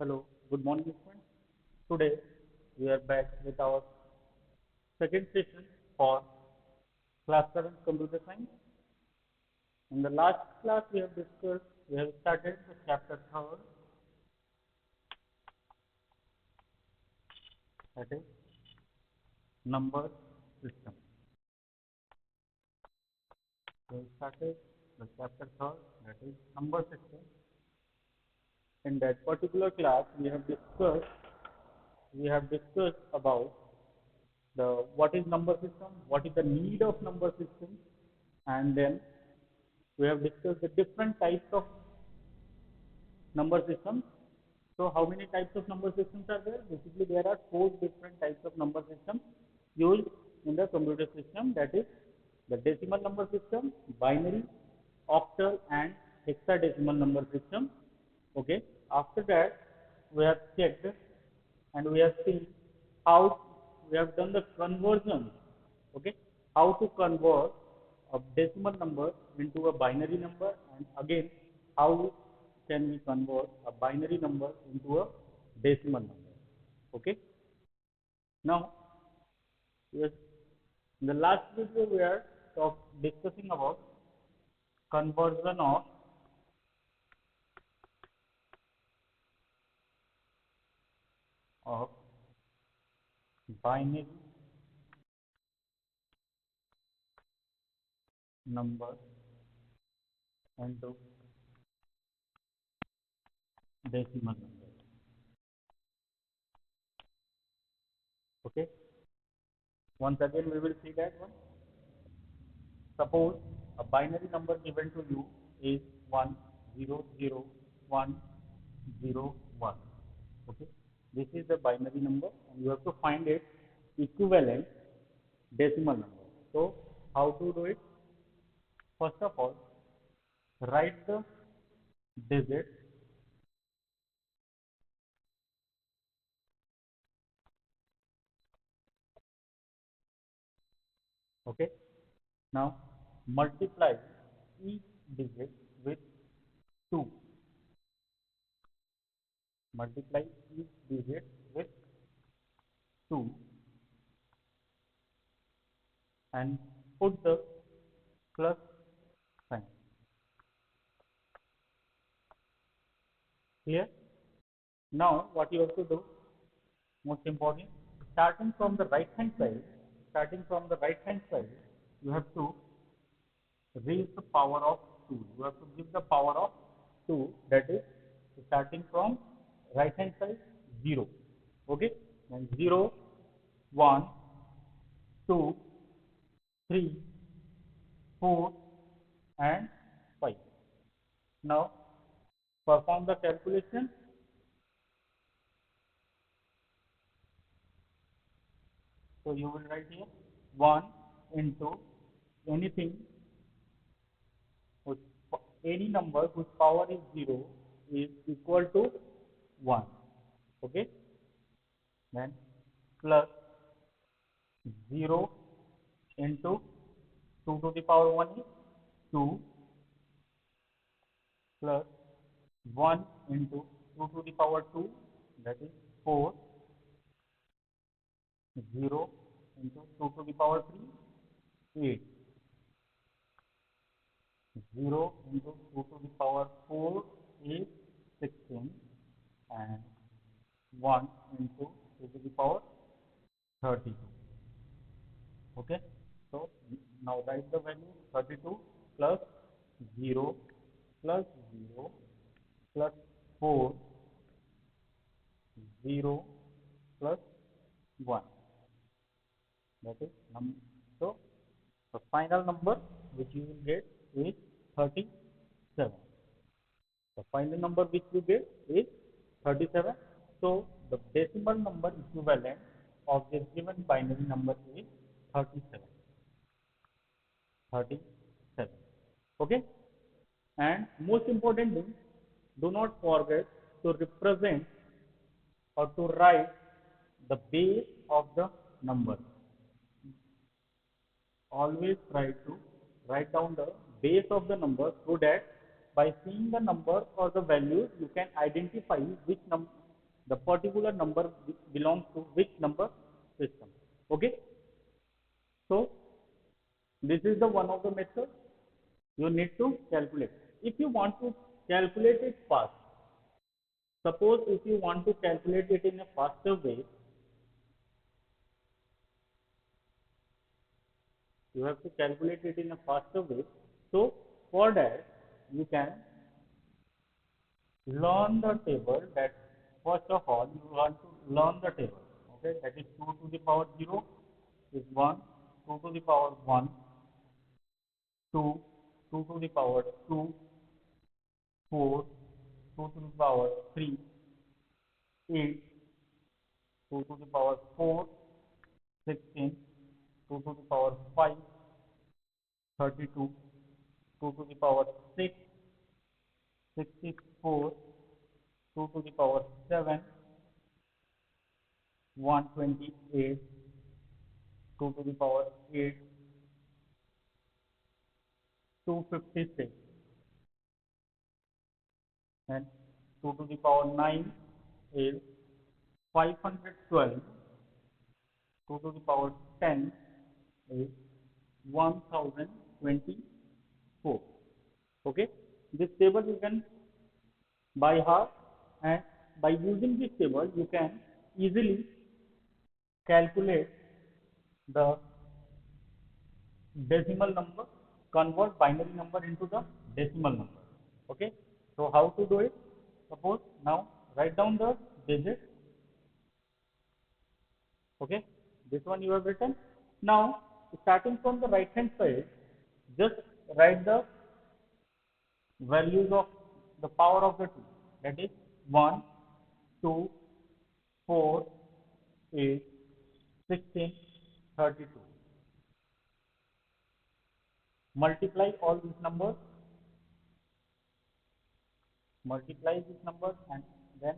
Hello, good morning, friends. Today we are back with our second session for class 7 computer science. In the last class we have started the chapter 3rd, that is number system. We have started the chapter 3rd, that is number system. In that particular class we have discussed about the what is number system, what is the need of number system, and then we have discussed the different types of number systems. So how many types of number systems are there? Basically, there are four different types of number systems used in the computer system. That is the decimal number system, binary, octal, and hexadecimal number system. Okay. After that, we have checked and we have seen how we have done the conversion. Okay. How to convert a decimal number into a binary number, and again how can we convert a binary number into a decimal number. Okay. Now, yes, in the last video we are discussing about conversion of binary number into decimal number. Okay. Once again we will see that one. Suppose a binary number given to you is 1001101. Okay. This is the binary number and you have to find its equivalent decimal number. So how to do it? First of all, write the digit. Okay. Now multiply each digit with 2. Multiply each digit with 2 and put the plus sign. Clear? Now what you have to do, most important, starting from the right hand side, you have to raise the power of 2. You have to give the power of 2, that is starting from right hand side 0. Okay, and 0, 1, 2, 3, 4 and 5. Now perform the calculation. So you will write here 1 into anything whose, any number whose power is 0 is equal to 1. Okay, then plus 0 into 2 to the power 1 is 2, plus 1 into 2 to the power 2, that is 4, 0 into 2 to the power 3, 8, 0 into 2 to the power 4 is 16, and 1 into 2 to the power 32. Okay, so now write the value 32 plus 0 plus 0 plus 4, 0 plus 1, that is so the final number which you will get is 37. The final number which you get is 37. So the decimal number equivalent of the given binary number is 37. 37. Okay. And most importantly, do not forget to represent or to write the base of the number. Always try to write down the base of the number so that by seeing the number or the values you can identify the particular number belongs to which number system. Okay, so this is the one of the methods you need to calculate. If you want to calculate it fast, suppose if you want to calculate it in a faster way, you have to calculate it in a faster way. So for that, you can learn the table. That first of all you want to learn the table. Okay, that is 2 to the power 0 is 1, 2 to the power 1, 2, 2 to the power 2, 4, 2 to the power 3, 8, 2 to the power 4, 16, 2 to the power 5, 32, 2 to the power 6, 64, 2 to the power 7, 128, 2 to the power 8, 256, and 2 to the power 9 is 512, 2 to the power 10 is 1024. Okay, this table you can by heart, and by using this table you can easily calculate the decimal number, convert binary number into the decimal number. Okay, so how to do it? Suppose now write down the digit. Okay, this one you have written. Now starting from the right hand side, just write the values of the power of the two, that is 1, 2, 4, 8, 16, 32. Multiply all these numbers, multiply these numbers, and then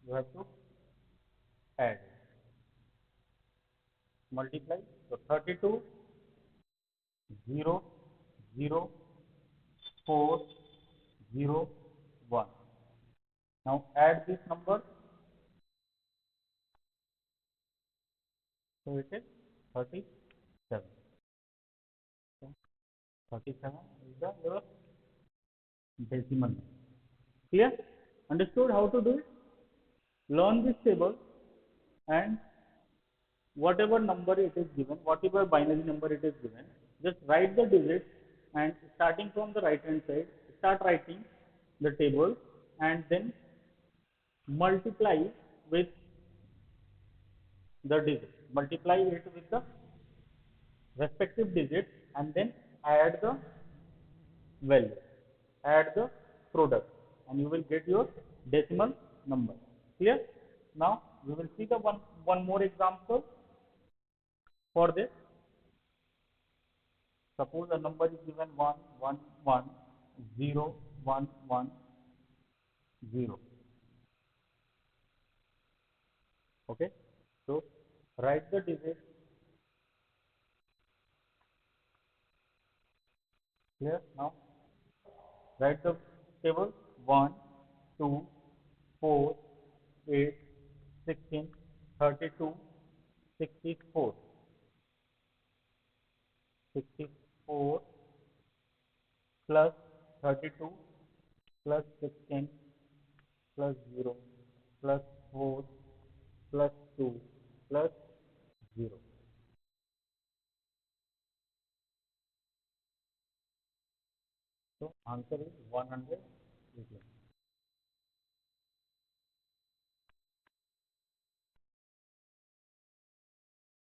you have to add. Multiply, so 32, 0, 0, 4, 0, 1. Now add this number, so it is 37. So 37 is the your decimal number. Clear? Understood how to do it? Learn this table, and whatever number it is given, whatever binary number it is given, just write the digits, and starting from the right hand side, start writing the table, and then multiply with the digit. Multiply it with the respective digits, and then add the value, add the product, and you will get your decimal number. Clear? Now we will see the one more example for this. Suppose a number is given 1, 1, 1, 0, 1, 1, 0. Okay, so write the digits. Clear? Now write the table 1, 2, 4, 8, 16, 32, 64, 64 plus 32 plus 16 plus 0 plus 4 plus 2 plus 0. So answer is 118.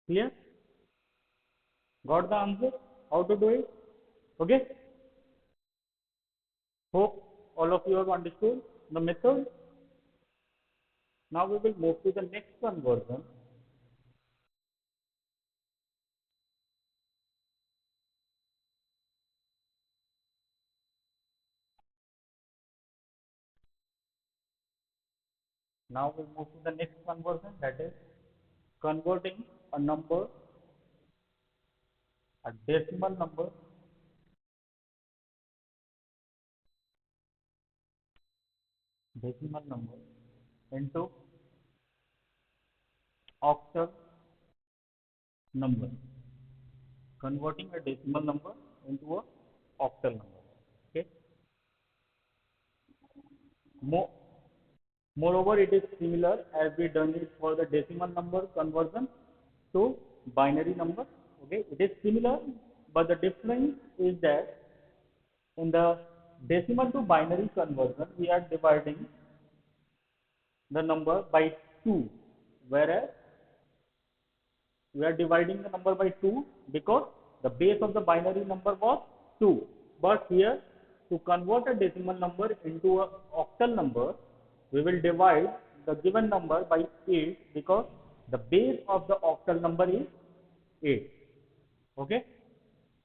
Clear? Got the answer? How to do it? Okay? Hope all of you have understood the method. Now we will move to the next conversion. Now we move to the next conversion, that is converting a number, a decimal number into octal number, converting a decimal number into a octal number. Okay. More, Moreover, it is similar as we done it for the decimal number conversion to binary number. Okay, it is similar, but the difference is that in the decimal to binary conversion, we are dividing the number by 2, whereas we are dividing the number by 2 because the base of the binary number was 2. But here, to convert a decimal number into an octal number, we will divide the given number by 8 because the base of the octal number is 8. Okay?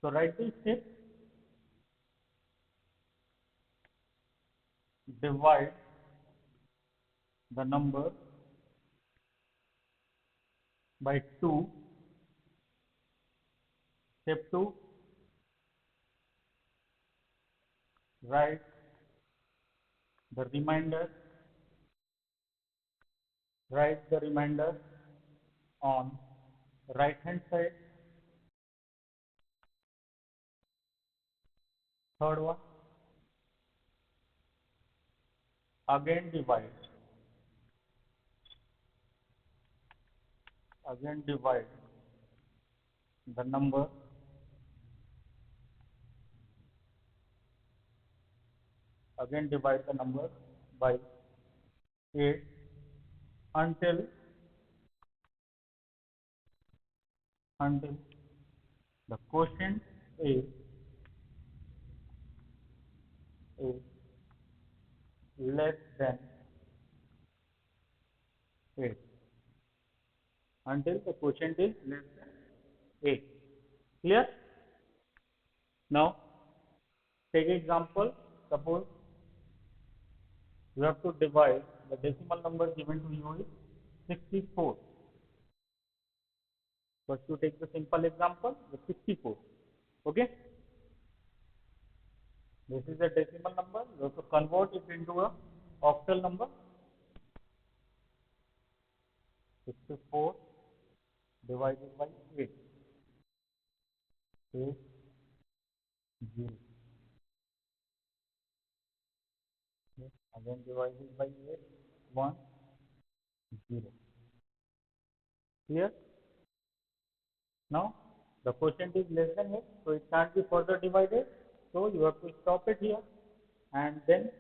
So write this step, divide the number by 2. Step 2, write the remainder, write the remainder on right hand side. Third one, again divide the number by 8 until the quotient is less than 8, until the quotient is less than 8. Clear? Now take example. Suppose you have to divide the decimal number given to you is 64. First you take the simple example, the 64. Okay? This is a decimal number. You have to convert it into a octal number. 64 divided by 8 is 0. Okay. Again divided by 8, 1, 0. Clear? Now the quotient is less than 8, so it can't be further divided. So you have to stop it here, and then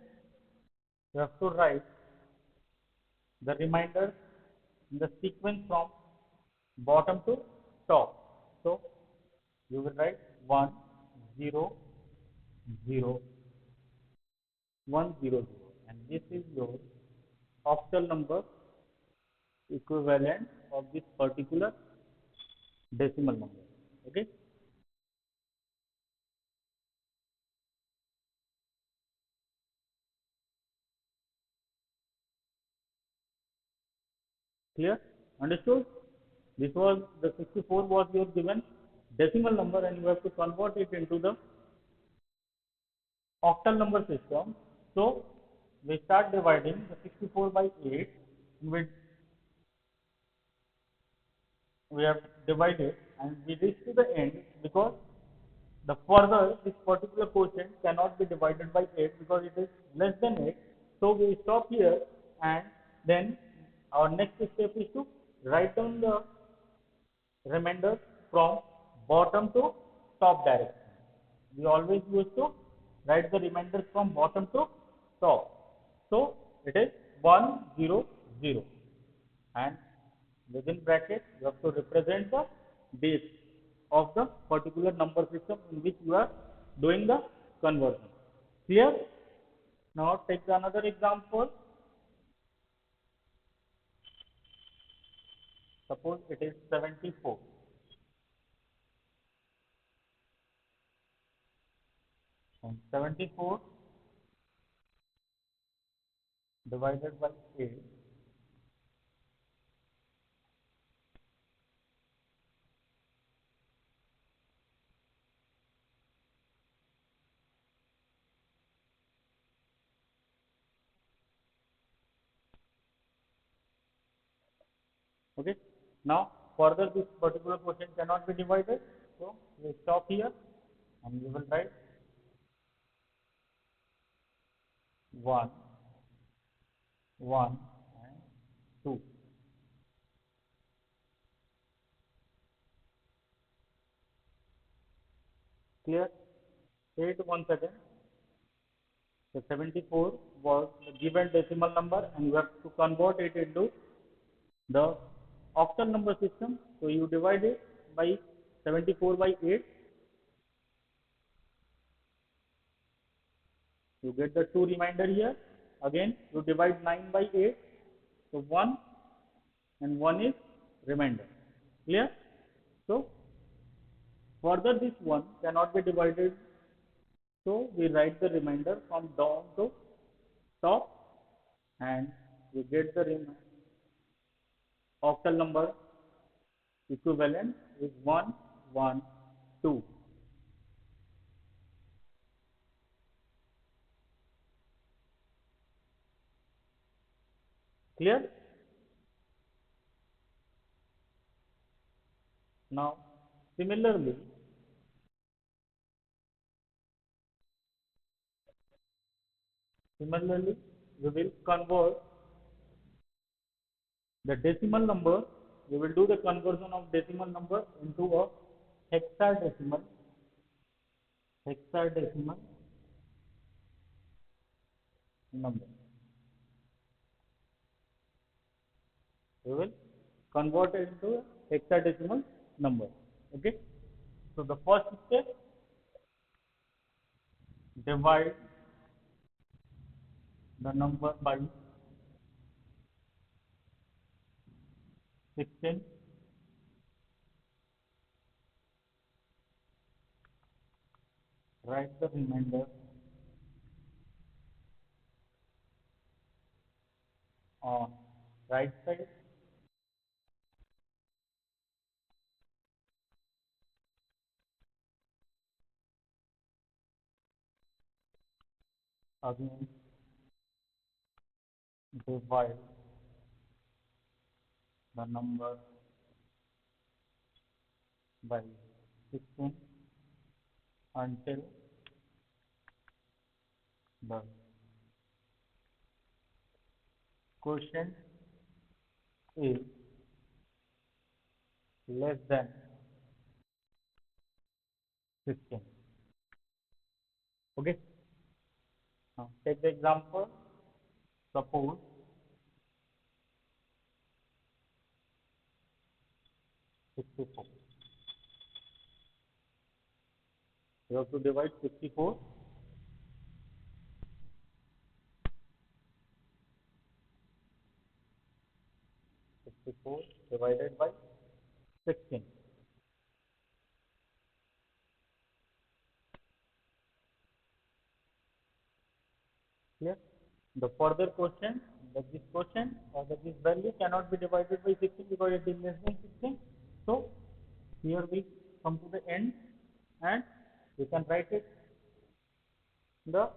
you have to write the remainder in the sequence from bottom to top. So you will write 1, 0, 0, 1, 0, 0, and this is your octal number equivalent of this particular decimal number. Okay? Clear? Understood? This was the 64 was your given decimal number, and you have to convert it into the octal number system. So we start dividing the 64 by 8. We have divided and we reach to the end because the further this particular quotient cannot be divided by 8 because it is less than 8. So we stop here, and then our next step is to write down the remainder from bottom to top direction. We always used to write the remainders from bottom to top. So it is 1, 0, 0, and within bracket you have to represent the base of the particular number system in which you are doing the conversion. Clear? Now take another example. Suppose it is 74, and 74 divided by 8 . Okay. Now, further this particular question cannot be divided, so we stop here and we will write 1, 1 and 2. Clear? Say it once again. The 74 was the given decimal number and you have to convert it into the octal number system. So you divide it by 74 by 8. You get the 2 remainder here. Again, you divide 9 by 8. So 1 and 1 is remainder. Clear? So further this 1 cannot be divided. So we write the remainder from down to top and we get the octal number equivalent is 1, 1, 2. Clear? Now, similarly, we will convert the decimal number. We will do the conversion of decimal number into a hexadecimal number. We will convert it into a hexadecimal number. Okay. So the first step, divide the number by 16. Write the remainder on right side. Again, divide the number by 16 until the quotient is less than 16. Okay. Now take the example. Suppose 64. You have to divide 64. 64 divided by 16. Clear? The further quotient, that this quotient or that this value cannot be divided by 16 because it is less than 16. So here we come to the end and we can write it the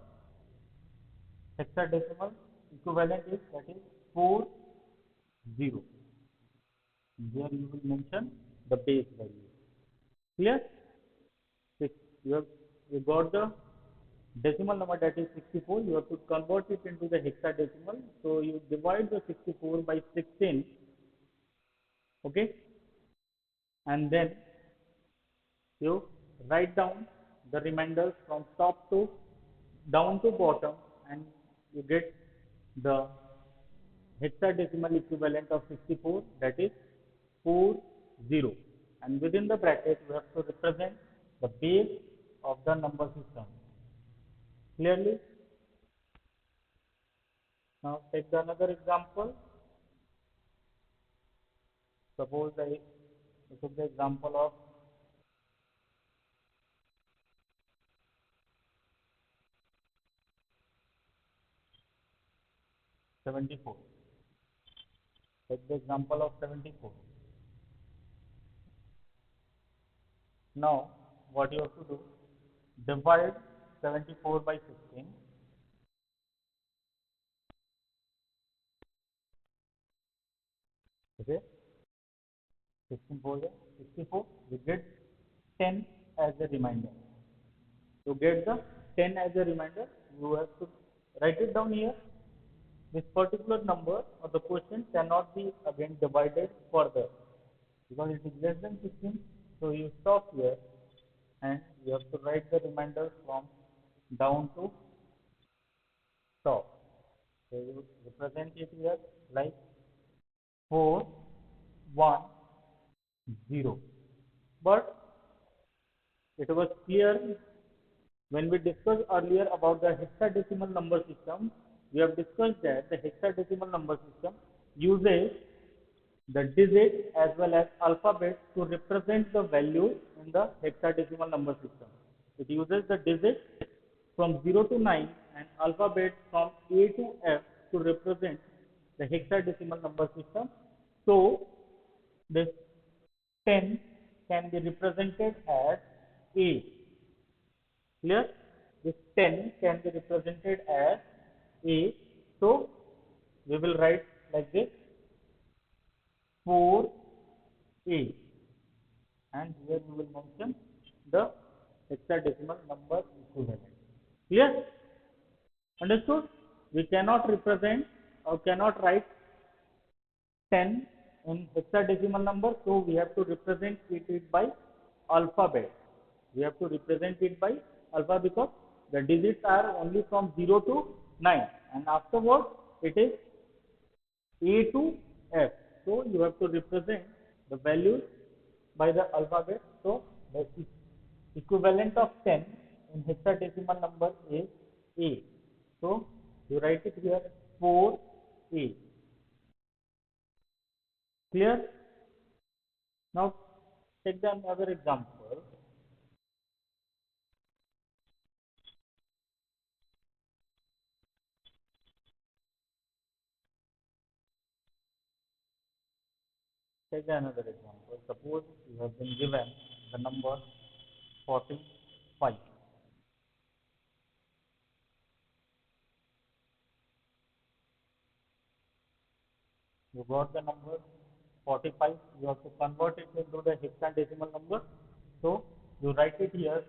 hexadecimal equivalent is that is 4 0. Here you will mention the base value. Clear? You have you got the decimal number that is 64. You have to convert it into the hexadecimal. So you divide the 64 by 16. Okay, and then you write down the remainders from top to down to bottom, and you get the hexadecimal equivalent of 64, that is 40, and within the bracket we have to represent the base of the number system. Clearly? Now take the another example. Suppose I took the example of 74. Take the example of 74. Now, what you have to do, divide 74 by 16. Okay. 16 4 is 64. We get 10 as a reminder. To get the 10 as a reminder, you have to write it down here. This particular number or the question cannot be again divided further because it is less than 16. So you stop here and you have to write the remainder from down to top. So you represent it here like 4, 1, 0. But it was clear when we discussed earlier about the hexadecimal number system. We have discussed that the hexadecimal number system uses the digits as well as alphabets to represent the values in the hexadecimal number system. It uses the digits from 0 to 9 and alphabets from A to F to represent the hexadecimal number system. So, this 10 can be represented as A. Clear? This 10 can be represented as A. So, we will write like this 4A, and here we will mention the hexadecimal number equivalent. Clear? Understood? We cannot represent or cannot write 10 in hexadecimal number, so we have to represent it by alphabet. We have to represent it by alphabet because the digits are only from 0 to 9, and afterwards it is A to F. So you have to represent the values by the alphabet. So the equivalent of 10 in hexadecimal number is A. So you write it here 4A. Clear? Now take the another example. Take another example. Suppose you have been given the number 45. You got the number 45. You have to convert it into the hexadecimal number. So you write it here.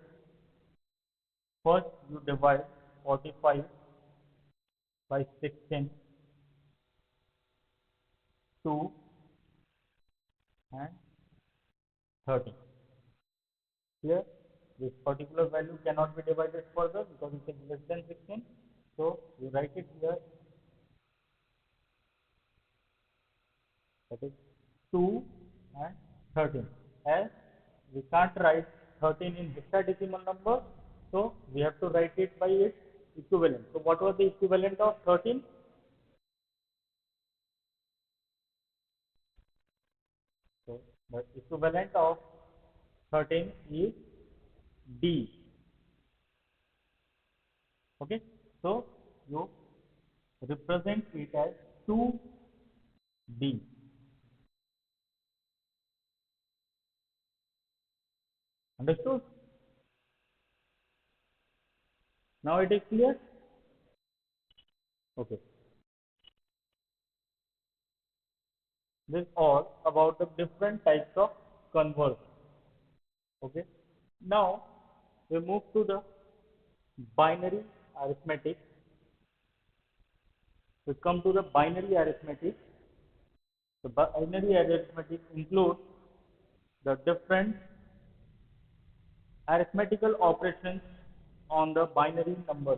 First, you divide 45 by 16, 2, and 30. Here, this particular value cannot be divided further because it is less than 16. So you write it here. That is 2 and 13. As we can't write 13 in hexadecimal number, so we have to write it by its equivalent. So what was the equivalent of 13? So the equivalent of 13 is D. Okay, so you represent it as 2D. Understood? Now it is clear? Okay. This is all about the different types of conversion. Okay. Now we move to the binary arithmetic. We come to the binary arithmetic. The binary arithmetic includes the different arithmetical operations on the binary number.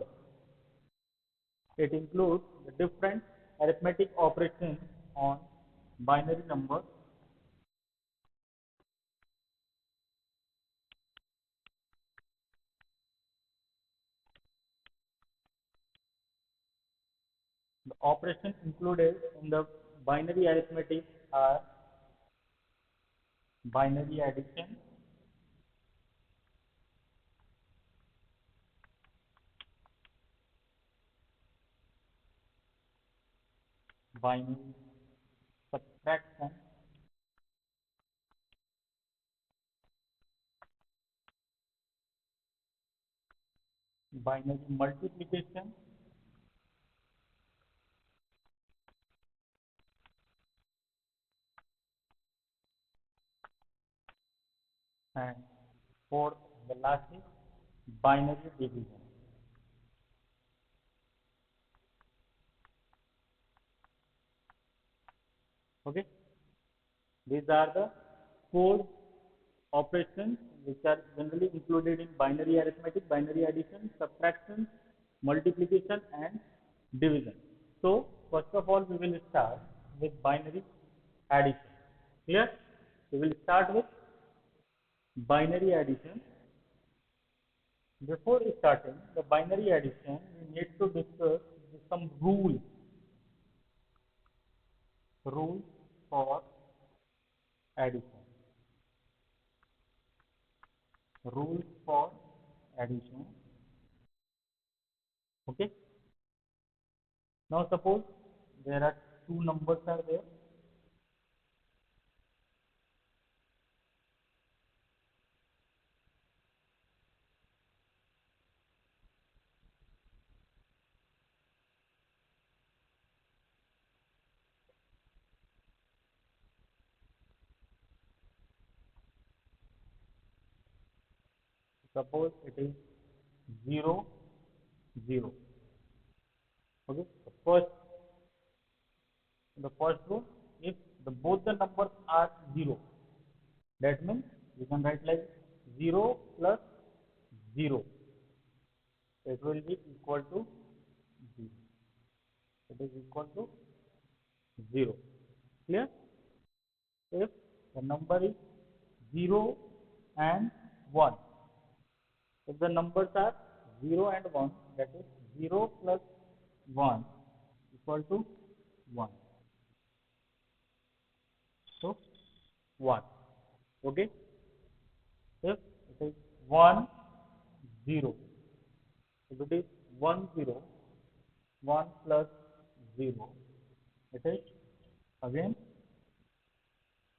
It includes the different arithmetic operations on binary number. The operations included in the binary arithmetic are binary addition, binary subtraction, binary multiplication, and fourth, the last is binary division. Okay, these are the four operations which are generally included in binary arithmetic: binary addition, subtraction, multiplication, and division. So first of all, we will start with binary addition. Clear? We will start with binary addition. Before starting the binary addition, we need to discuss some rules for addition. Rules for addition. Okay. Now suppose there are two numbers are there. Suppose it is 0, 0. Okay. The first rule, if both the numbers are 0, that means we can write like 0 plus 0. It will be equal to 0. It is equal to 0. Clear? If the number is 0 and 1, if the numbers are 0 and 1, that is 0 plus 1 equal to 1. So 1. Okay? If it is 1, 0, if it is 1, 0, 1 plus 0, it is again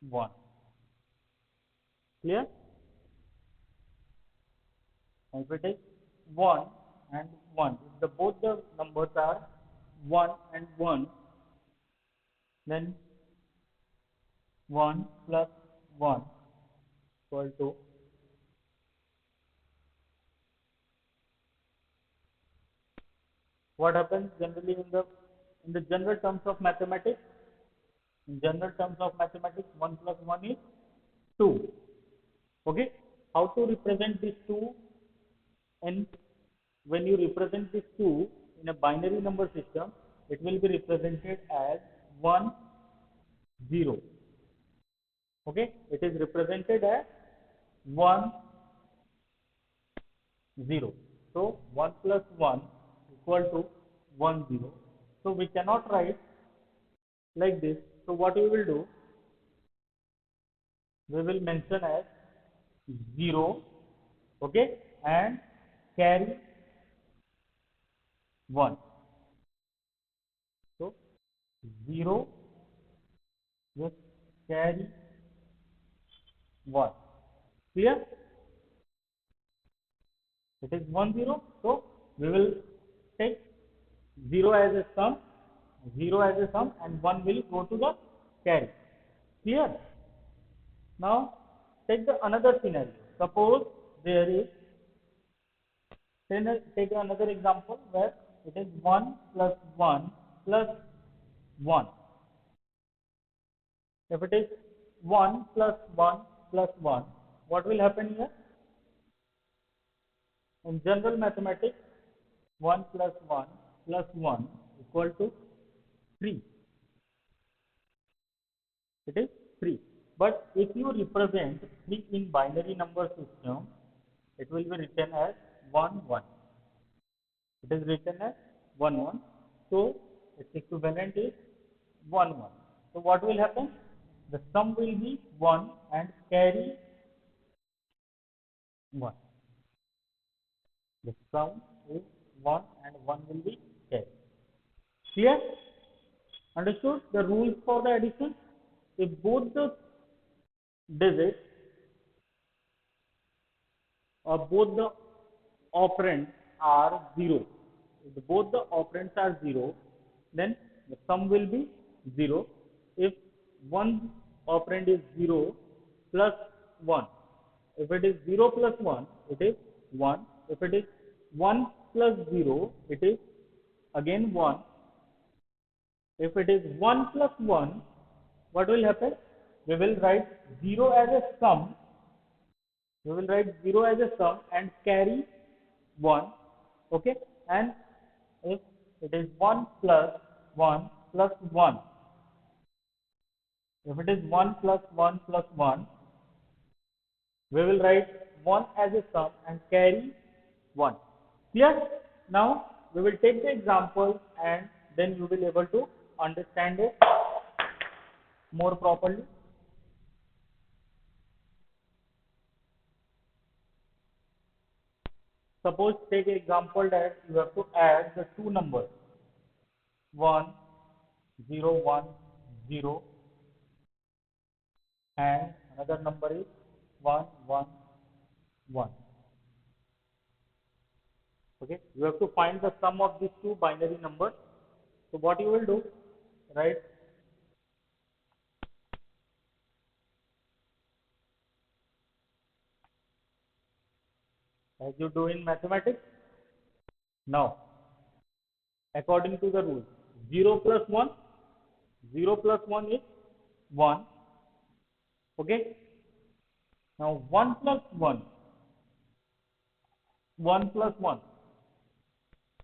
1. Clear? If it is 1 and 1, if both the numbers are 1 and 1, then 1 plus 1 equal to what happens generally in the general terms of mathematics. In general terms of mathematics, 1 plus 1 is 2. Okay, how to represent this 2? And when you represent this 2 in a binary number system, it will be represented as 1, 0. Okay, it is represented as 1, 0. So 1 plus 1 equal to 1, 0. So we cannot write like this. So what we will do, we will mention as 0, okay, and carry 1. So 0 with carry 1. Clear? It is 1, 0. So we will take 0 as a sum, 0 as a sum, and 1 will go to the carry. Clear? Now take the another scenario. Suppose there is, take another example where it is 1 plus 1 plus 1. If it is 1 plus 1 plus 1, what will happen here? In general mathematics, 1 plus 1 plus 1 equal to 3. It is 3. But if you represent 3 in binary number system, it will be written as 1, 1. It is written as 1, 1. So its equivalent is 1, 1. So what will happen? The sum will be 1 and carry 1. The sum is 1 and 1 will be carried. Clear? Understood the rules for the addition? If both the digits or both the operands are 0, if both the operands are 0, then the sum will be 0. If one operand is 0 plus 1, If it is 0 plus 1, it is 1. If it is 1 plus 0, it is again 1. If it is 1 plus 1, what will happen? We will write 0 as a sum. We will write 0 as a sum and carry 1. Okay. And if it is 1 plus 1 plus 1, if it is 1 plus 1 plus 1, we will write 1 as a sum and carry 1. Clear? Now we will take the example and then you will be able to understand it more properly. Suppose take example that you have to add the two numbers 1, 0, 1, 0 and another number is 1, 1, 1. Okay, you have to find the sum of these two binary numbers. So what you will do, right? As you do in mathematics. Now, according to the rule, 0 plus 1, 0 plus 1 is 1. Okay. Now 1 plus 1, 1 plus 1,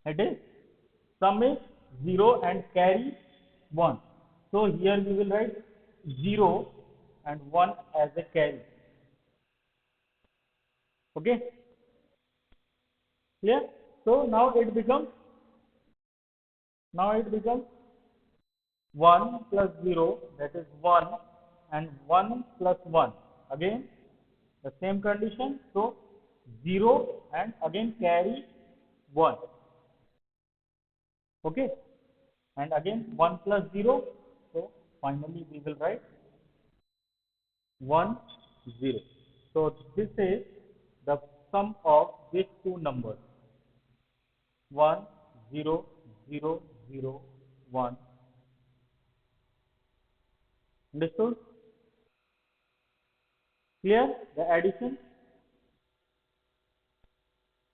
it is sum is 0 and carry 1. So here we will write 0 and 1 as a carry. Okay. Clear? So now it becomes 1 plus 0, that is 1, and 1 plus 1, again the same condition. So 0 and again carry 1. Okay. And again 1 plus 0. So finally we will write 1, 0. So this is the sum of these two numbers 1, 0, 0, 0, 1. Understood? Clear? The addition.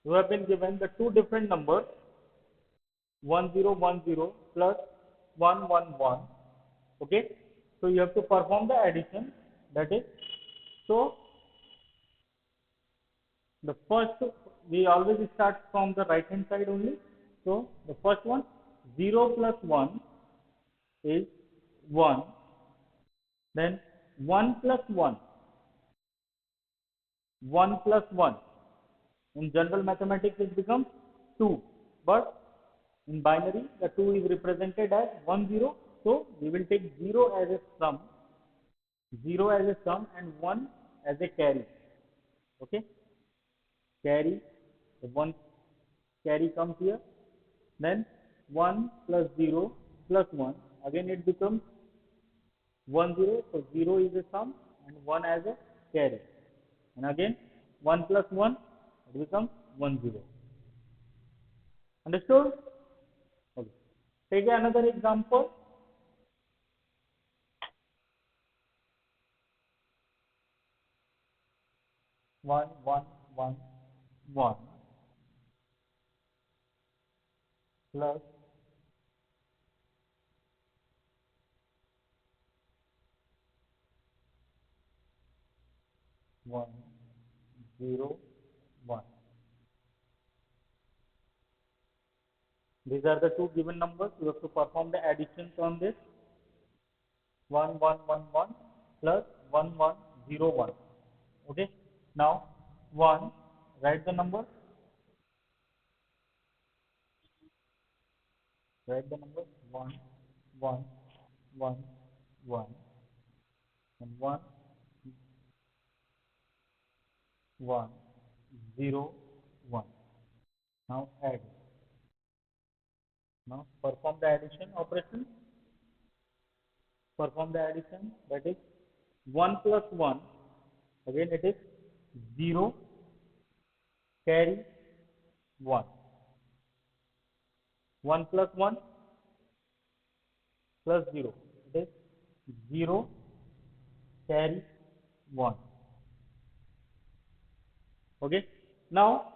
You have been given the two different numbers 1010 plus 111. Okay. So you have to perform the addition. That is, so the first, we always start from the right hand side only. So the first one 0 plus 1 is 1. Then 1 plus 1, 1 plus 1. In general mathematics it becomes 2. But in binary the 2 is represented as 1, 0. So we will take 0 as a sum, 0 as a sum and 1 as a carry. Okay. Carry, the 1 carry comes here. Then 1 plus 0 plus 1, again it becomes 1, 0. So 0 is a sum and 1 as a carry. And again 1 plus 1, it becomes 1, 0. Understood? Okay. Take another example. 1, 1, 1, 1 plus 1, 0, 1. These are the two given numbers. You have to perform the additions on this 1, 1, 1, 1 plus 1, 1, 0, 1. Okay. Now 1, write the number, write the number 1, 1, 1, 1 and 1, 1, 0, 1. Now add it. Now perform the addition operation. Perform the addition, that is 1 plus 1, again it is 0 carry 1. 1 plus 1 plus 0, it is 0 carry 1. Okay. Now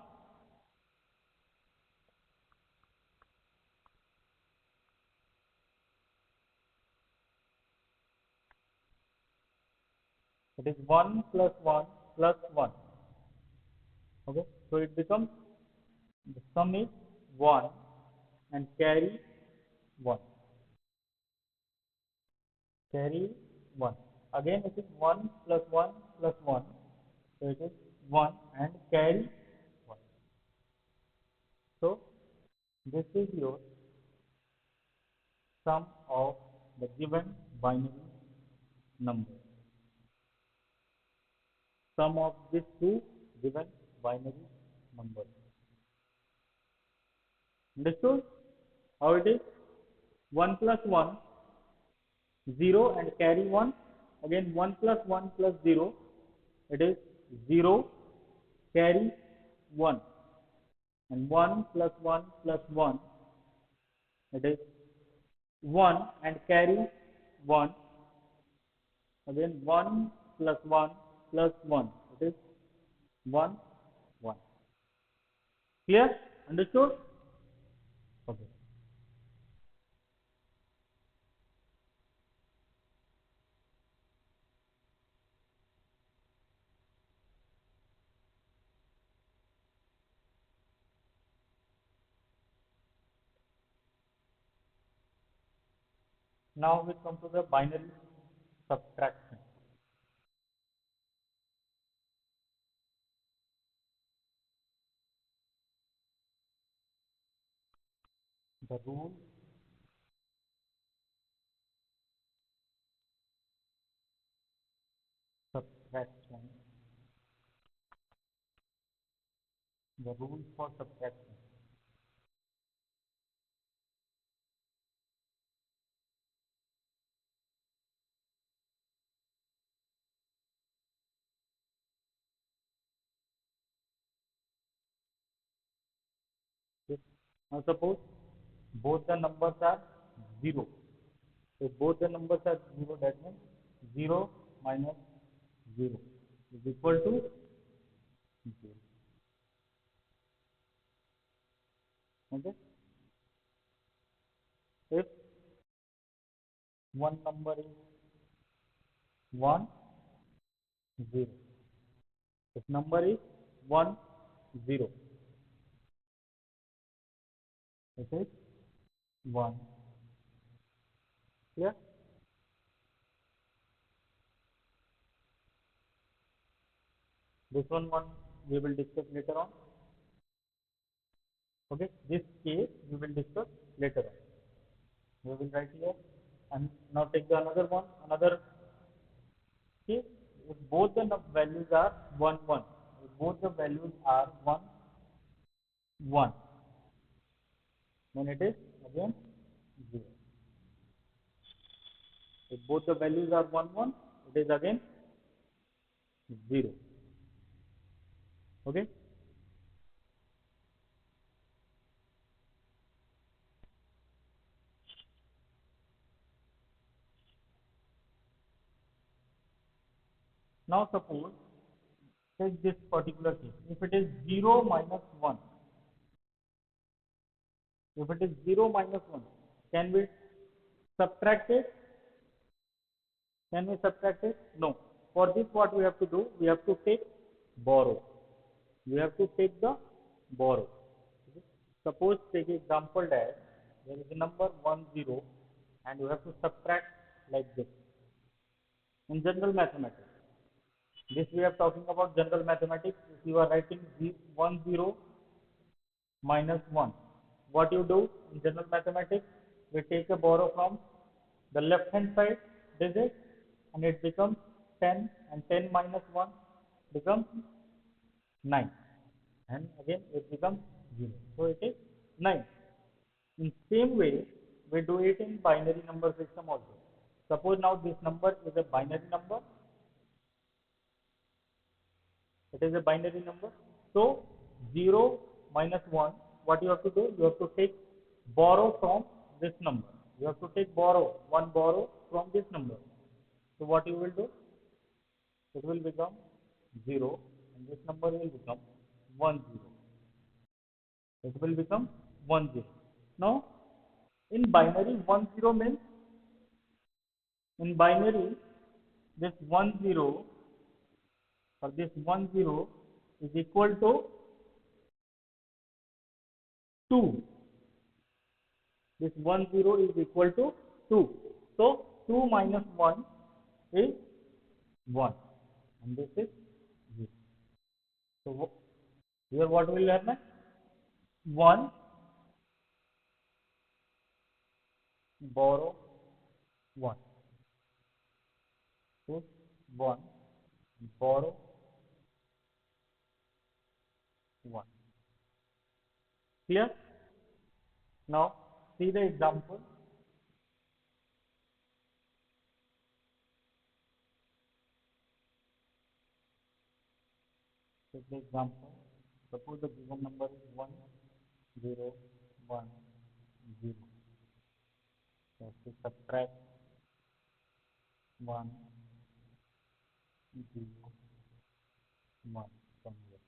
it is 1 plus 1 plus 1. Okay. So it becomes the sum is 1 and carry 1. Carry 1. Again it is 1 plus 1 plus 1. So it is 1 and carry 1. So this is your sum of the given binary number. Sum of these two given binary numbers. Understood how it is? 1 plus 1, 0 and carry 1. Again 1 plus 1 plus 0, it is 0, carry 1. And 1 plus 1 plus 1, it is 1 and carry 1. Again 1 plus 1 plus 1, it is 1, 1. Clear? Understood? Okay. Now we come to the binary subtraction. The rule subtraction. The rule for subtraction. Yes. Now suppose both the numbers are 0. If both the numbers are 0, that means 0 minus 0 is equal to 0. Okay. If one number is 1, 0. If number is 1, 0, it is 1. Clear? This one we will discuss later on. Okay, this case we will discuss later on. We will write here and now take the another one, another case. If both the values are 1, 1, if both the values are 1, 1, then it is again 0. If both the values are 1, 1, it is again 0. Okay. Now suppose take this particular case. If it is 0 minus 1, if it is 0 minus 1, can we subtract it? Can we subtract it? No. For this what we have to do? We have to take borrow. We have to take the borrow. Okay. Suppose take example that there is a number 1, 0 and you have to subtract like this. In general mathematics, this we are talking about general mathematics. If you are writing 1, 0 minus 1, what you do in general mathematics, we take a borrow from the left hand side digit and it becomes 10 and 10 minus 1 becomes 9 and again it becomes 0. So it is 9. In same way, we do it in binary number system also. Suppose now this number is a binary number. It is a binary number. So 0 minus 1, what you have to do? You have to take borrow from this number. You have to take one borrow from this number. So what you will do? It will become 0 and this number will become 1 0. It will become 1 0. Now, in binary, 1 0 means, in binary, this 1 0 or this 1 0 is equal to 2. This 1 0 is equal to 2. So 2 minus 1 is 1 and this is 0. So here what will happen? 1 borrow 1. So 1 borrow 1. Clear? Now see the example. Take the example. Suppose the given number is 1 0 1 0. So to subtract 1 0 1 from here.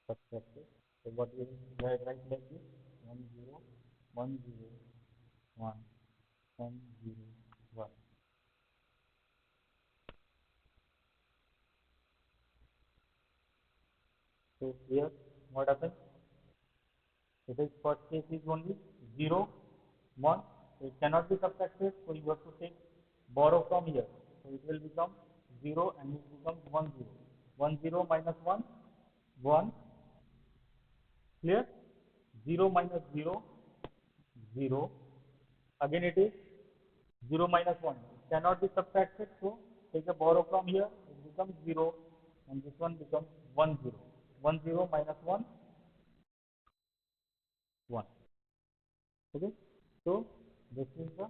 Subtract it. So what will write like this? 1 0 1 0 1 1 0 1. So here what happens? It is first case is only 0 1. It cannot be subtracted, so you have to take borrow from here. So it will become 0 and it becomes 1 0. 1 0 minus 1 1. Clear? 0 minus 0 0. Again it is 0 minus 1. It cannot be subtracted, so take a borrow from here. It becomes 0 and this one becomes 1 0. 1 0 minus 1 1. Okay? So this is the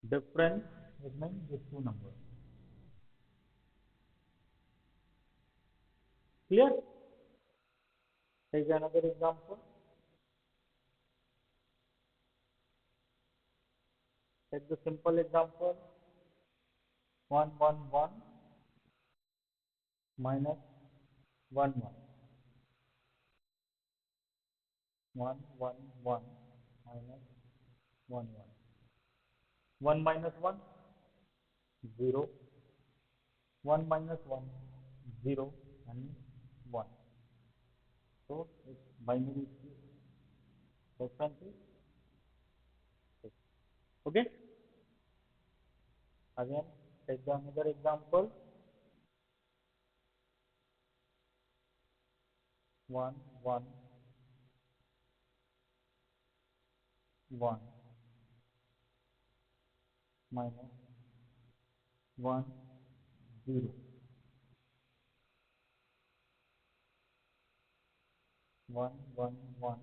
difference between these two numbers. Clear? Take another example. Take the simple example. 1 1 1 minus 1 1. 1 1 1 minus 1 1. 1 minus 1 0. 1 minus 1 0 and 1. So its binary difference is 6. Okay? Again, take another example. 1 1 1 minus 1 0. 1 1 1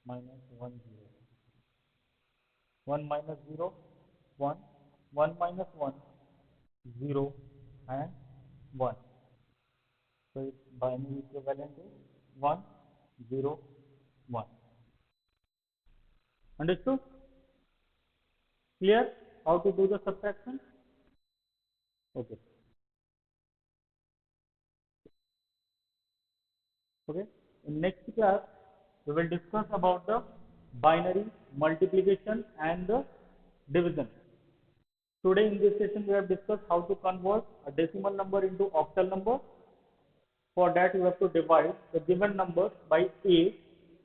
minus 1 0. 1 minus 0 1. 1 minus 1 0 and 1. So its binary equivalent is 1 0 1. Understood? Clear how to do the subtraction? Okay. Okay. In next class, we will discuss about the binary multiplication and the division. Today in this session, we have discussed how to convert a decimal number into octal number. For that, you have to divide the given number by 8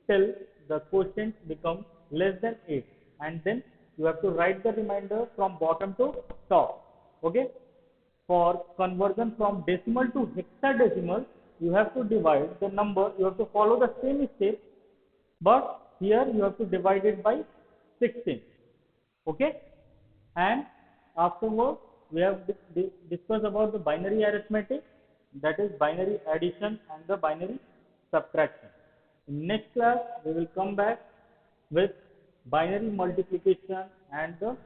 till the quotient becomes less than 8, and then you have to write the remainder from bottom to top. Okay. For conversion from decimal to hexadecimal, you have to divide the number, you have to follow the same step, but here you have to divide it by 16. Okay? And afterwards, we have discussed about the binary arithmetic, that is binary addition and the binary subtraction. In next class, we will come back with binary multiplication and the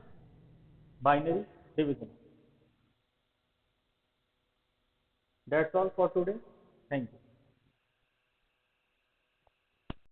binary division. That's all for today. Thank you.